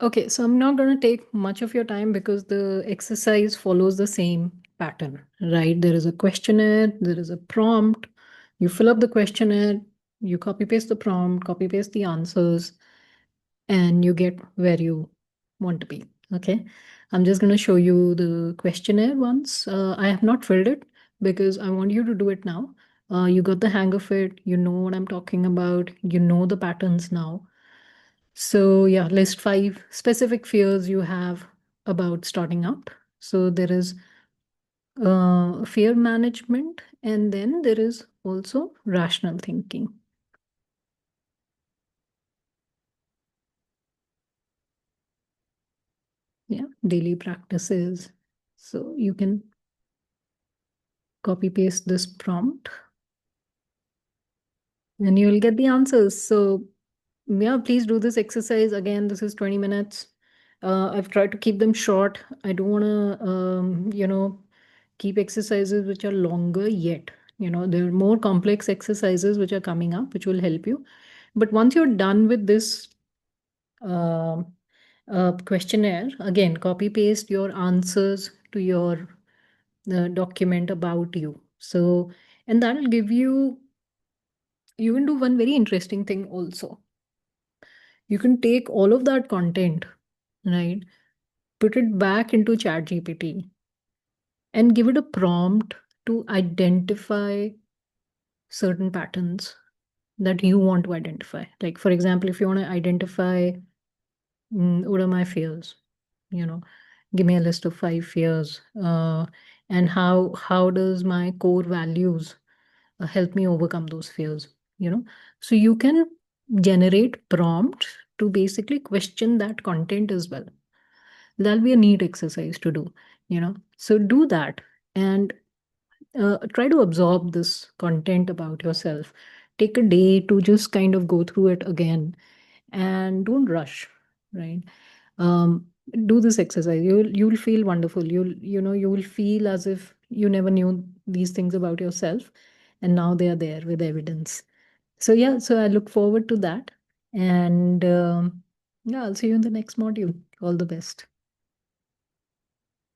Okay, so I'm not going to take much of your time because the exercise follows the same pattern, right? There is a questionnaire, there is a prompt. You fill up the questionnaire, you copy paste the prompt, copy paste the answers, and you get where you want to be. Okay, I'm just going to show you the questionnaire once. I have not filled it because I want you to do it now. You got the hang of it, you know what I'm talking about, you know the patterns now. So, yeah, list 5 specific fears you have about starting up. So, there is fear management, and then there is also rational thinking. Yeah, daily practices. So, you can copy paste this prompt and you will get the answers. So, yeah, please do this exercise. Again, this is 20 minutes. I've tried to keep them short. I don't want to, keep exercises which are longer yet. There are more complex exercises which are coming up, which will help you. But once you're done with this uh, questionnaire, again, copy paste your answers to your document about you. So, and that'll give you, you can do one very interesting thing also. You can take all of that content, right? Put it back into ChatGPT and give it a prompt to identify certain patterns that you want to identify. Like, for example, if you want to identify what are my fears, you know, give me a list of 5 fears, and how does my core values help me overcome those fears. So you can generate prompts to basically question that content as well. That'll be a neat exercise to do. So do that and try to absorb this content about yourself. Take a day to just kind of go through it again and don't rush, right? um, do this exercise. You'll feel wonderful. You will feel as if you never knew these things about yourself, and now they are there with evidence. So yeah, so I look forward to that, and yeah, I'll see you in the next module. All the best.